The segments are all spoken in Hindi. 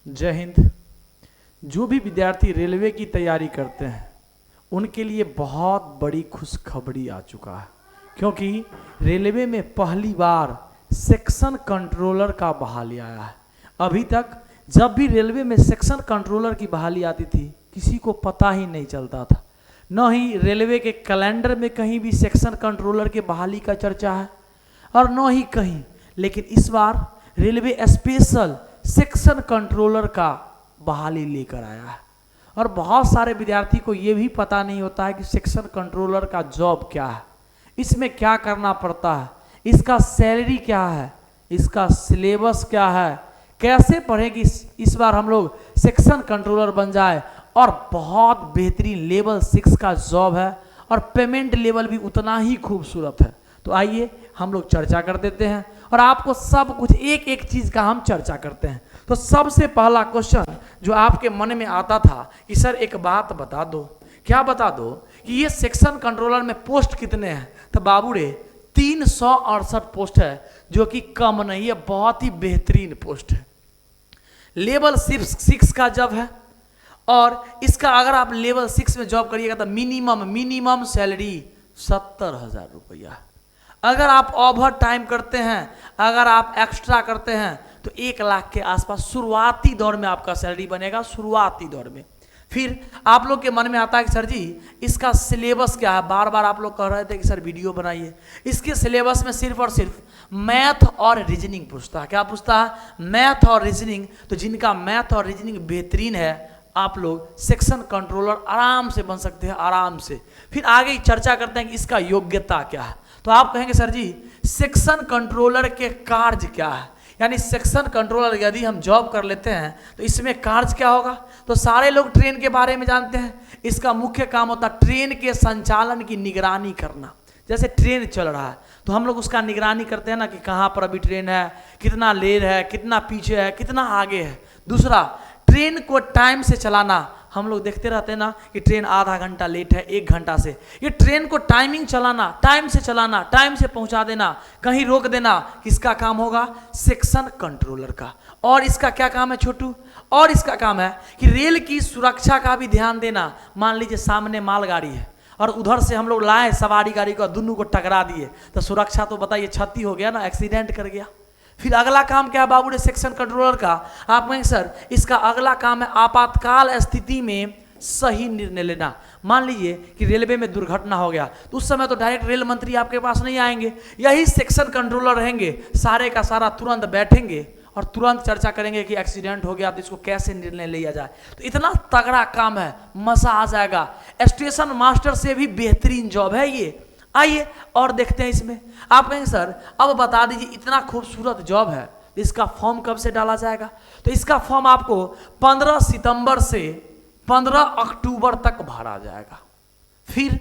जय हिंद। जो भी विद्यार्थी रेलवे की तैयारी करते हैं उनके लिए बहुत बड़ी खुशखबरी आ चुका है, क्योंकि रेलवे में पहली बार सेक्शन कंट्रोलर का बहाली आया है। अभी तक जब भी रेलवे में सेक्शन कंट्रोलर की बहाली आती थी किसी को पता ही नहीं चलता था, न ही रेलवे के कैलेंडर में कहीं भी सेक्शन कंट्रोलर के बहाली का चर्चा है और न ही कहीं। लेकिन इस बार रेलवे स्पेशल सेक्शन कंट्रोलर का बहाली लेकर आया है और बहुत सारे विद्यार्थी को ये भी पता नहीं होता है कि सेक्शन कंट्रोलर का जॉब क्या है, इसमें क्या करना पड़ता है, इसका सैलरी क्या है, इसका सिलेबस क्या है, कैसे पढ़ें कि इस बार हम लोग सेक्शन कंट्रोलर बन जाए। और बहुत बेहतरीन लेवल 6 का जॉब है और पेमेंट लेवल भी उतना ही खूबसूरत है। तो आइए हम लोग चर्चा कर देते हैं और आपको सब कुछ एक एक चीज़ का हम चर्चा करते हैं। तो सबसे पहला क्वेश्चन जो आपके मन में आता था कि सर एक बात बता दो, क्या बता दो कि ये सेक्शन कंट्रोलर में पोस्ट कितने हैं? तो बाबू रे 368 पोस्ट है, जो कि कम नहीं है, बहुत ही बेहतरीन पोस्ट है। लेवल 6 का जॉब है और इसका अगर आप लेवल 6 में जॉब करिएगा तो मिनिमम सैलरी 70,000 रुपया। अगर आप ओवर टाइम करते हैं, अगर आप एक्स्ट्रा करते हैं तो 1 लाख के आसपास शुरुआती दौर में आपका सैलरी बनेगा, शुरुआती दौर में। फिर आप लोग के मन में आता है कि सर जी इसका सिलेबस क्या है? बार बार आप लोग कह रहे थे कि सर वीडियो बनाइए। इसके सिलेबस में सिर्फ और सिर्फ मैथ और रीजनिंग पूछता है। क्या पूछता है? मैथ और रीजनिंग। तो जिनका मैथ और रीजनिंग बेहतरीन है आप लोग सेक्शन कंट्रोलर आराम से बन सकते हैं, आराम से। फिर आगे चर्चा करते हैं कि इसका योग्यता क्या है। तो आप कहेंगे सर जी सेक्शन कंट्रोलर के कार्य क्या है, यानी सेक्शन कंट्रोलर यदि हम जॉब कर लेते हैं तो इसमें कार्य क्या होगा? तो सारे लोग ट्रेन के बारे में जानते हैं। इसका मुख्य काम होता है ट्रेन के संचालन की निगरानी करना। जैसे ट्रेन चल रहा है तो हम लोग उसका निगरानी करते हैं ना कि कहाँ पर अभी ट्रेन है, कितना लेट है, कितना पीछे है, कितना आगे है। दूसरा, ट्रेन को टाइम से चलाना। हम लोग देखते रहते हैं ना कि ट्रेन आधा घंटा लेट है, 1 घंटा से। ये ट्रेन को टाइमिंग चलाना, टाइम से चलाना, टाइम से पहुंचा देना, कहीं रोक देना, किसका काम होगा? सेक्शन कंट्रोलर का। और इसका क्या काम है छोटू? और इसका काम है कि रेल की सुरक्षा का भी ध्यान देना। मान लीजिए सामने मालगाड़ी है और उधर से हम लोग लाए सवारी गाड़ी को, दोनों को टकरा दिए तो सुरक्षा तो बताइए क्षति हो गया ना, एक्सीडेंट कर गया। फिर अगला काम क्या है बाबू रे सेक्शन कंट्रोलर का? आप कहेंगे सर इसका अगला काम है आपातकाल स्थिति में सही निर्णय लेना। मान लीजिए कि रेलवे में दुर्घटना हो गया तो उस समय तो डायरेक्ट रेल मंत्री आपके पास नहीं आएंगे, यही सेक्शन कंट्रोलर रहेंगे। सारे का सारा तुरंत बैठेंगे और तुरंत चर्चा करेंगे कि एक्सीडेंट हो गया तो इसको कैसे निर्णय लिया जाए। तो इतना तगड़ा काम है, मजा आ जाएगा। स्टेशन मास्टर से भी बेहतरीन जॉब है ये। आइए और देखते हैं इसमें। आप कहेंगे सर अब बता दीजिए इतना खूबसूरत जॉब है, इसका फॉर्म कब से डाला जाएगा? तो इसका फॉर्म आपको 15 सितंबर से 15 अक्टूबर तक भरा जाएगा। फिर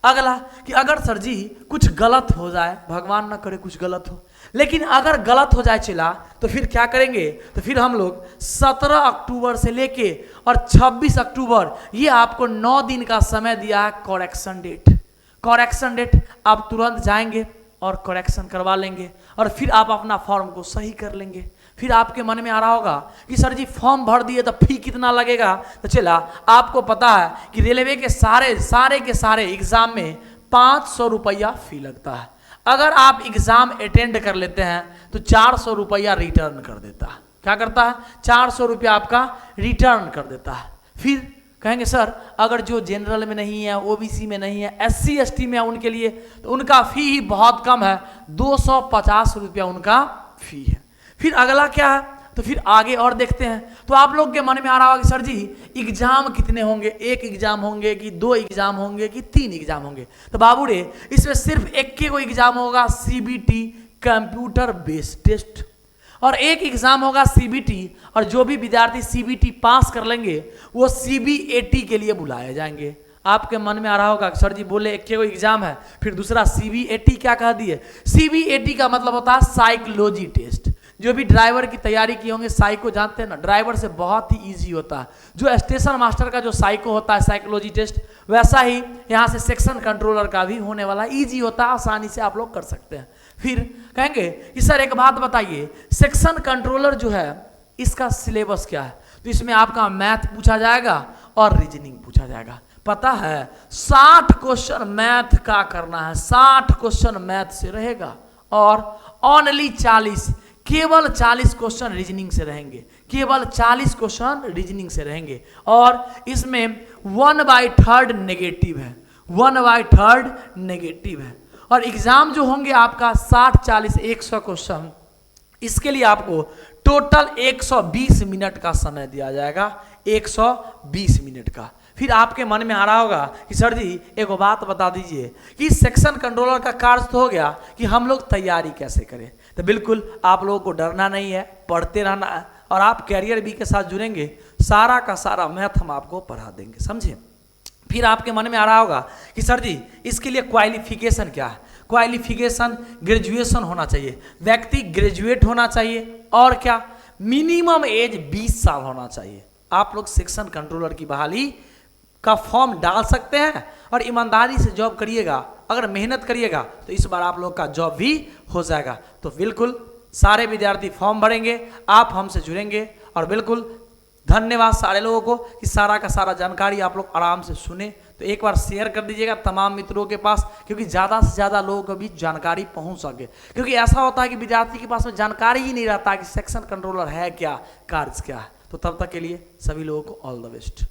अगला कि अगर सर जी कुछ गलत हो जाए, भगवान ना करे कुछ गलत हो, लेकिन अगर गलत हो जाए चिला तो फिर क्या करेंगे? तो फिर हम लोग 17 अक्टूबर से लेके और 26 अक्टूबर ये आपको 9 दिन का समय दिया है करेक्शन डेट। करेक्शन डेट आप तुरंत जाएंगे और करेक्शन करवा लेंगे और फिर आप अपना फॉर्म को सही कर लेंगे। फिर आपके मन में आ रहा होगा कि सर जी फॉर्म भर दिए तो फी कितना लगेगा? तो चला आपको पता है कि रेलवे के सारे एग्जाम में 500 रुपया फी लगता है। अगर आप एग्जाम अटेंड कर लेते हैं तो 400 रुपया रिटर्न कर देता है। क्या करता है? 400 रुपया आपका रिटर्न कर देता है। फिर कहेंगे सर अगर जो जनरल में नहीं है, ओबीसी में नहीं है, SC ST में है उनके लिए तो उनका फी ही बहुत कम है, 250 रुपया उनका फी है। फिर अगला क्या है? तो फिर आगे और देखते हैं। तो आप लोग के मन में आ रहा होगा कि सर जी एग्जाम कितने होंगे? 1 एग्जाम होंगे कि 2 एग्जाम होंगे कि 3 एग्जाम होंगे? तो बाबू रे इसमें सिर्फ एक को एग्जाम होगा CBT कंप्यूटर बेस्ड टेस्ट, और 1 एग्जाम होगा CBT। और जो भी विद्यार्थी CBT पास कर लेंगे वो CBAT के लिए बुलाए जाएंगे। आपके मन में आ रहा होगा सर जी बोले 1 एग्जाम है, फिर दूसरा CBAT क्या कह दिए? CBAT का मतलब होता है साइकोलॉजी टेस्ट। जो भी ड्राइवर की तैयारी की होंगे, साइको जानते हैं ना, ड्राइवर से बहुत ही इजी होता है। जो स्टेशन मास्टर का जो साइको होता है साइकोलॉजी टेस्ट, वैसा ही यहाँ से सेक्शन कंट्रोलर का भी होने वाला, इजी होता है, आसानी से आप लोग कर सकते हैं। फिर कहेंगे कि सर एक बात बताइए, सेक्शन कंट्रोलर जो है इसका सिलेबस क्या है, तो इसमें आपका मैथ पूछा जाएगा और रीजनिंग पूछा जाएगा। पता है 60 क्वेश्चन मैथ का करना है, 60 क्वेश्चन मैथ से रहेगा और ओनली 40, केवल 40 क्वेश्चन रीजनिंग से रहेंगे, केवल 40 क्वेश्चन रीजनिंग से रहेंगे। और इसमें 1/3 नेगेटिव है, 1/3 नेगेटिव है। और एग्जाम जो होंगे आपका 60, 40, 100 क्वेश्चन, इसके लिए आपको टोटल 120 मिनट का समय दिया जाएगा, 120 मिनट का। फिर आपके मन में आ रहा होगा कि सर जी एक बात बता दीजिए कि सेक्शन कंट्रोलर का कार्य तो हो गया, कि हम लोग तैयारी कैसे करें। तो बिल्कुल आप लोगों को डरना नहीं है, पढ़ते रहना है और आप कैरियर बी के साथ जुड़ेंगे, सारा का सारा मैथ हम आपको पढ़ा देंगे, समझे। फिर आपके मन में आ रहा होगा कि सर जी इसके लिए क्वालिफिकेशन क्या है। क्वालिफिकेशन ग्रेजुएशन होना चाहिए, व्यक्ति ग्रेजुएट होना चाहिए, और क्या मिनिमम एज 20 साल होना चाहिए। आप लोग सेक्शन कंट्रोलर की बहाली का फॉर्म डाल सकते हैं और ईमानदारी से जॉब करिएगा, अगर मेहनत करिएगा तो इस बार आप लोग का जॉब भी हो जाएगा। तो बिल्कुल सारे विद्यार्थी फॉर्म भरेंगे, आप हमसे जुड़ेंगे। और बिल्कुल धन्यवाद सारे लोगों को कि सारा का सारा जानकारी आप लोग आराम से सुने। तो एक बार शेयर कर दीजिएगा तमाम मित्रों के पास, क्योंकि ज़्यादा से ज़्यादा लोगों को भी जानकारी पहुंच सके। क्योंकि ऐसा होता है कि विद्यार्थी के पास में जानकारी ही नहीं रहता कि सेक्शन कंट्रोलर है क्या, कार्य क्या है। तो तब तक के लिए सभी लोगों को ऑल द बेस्ट।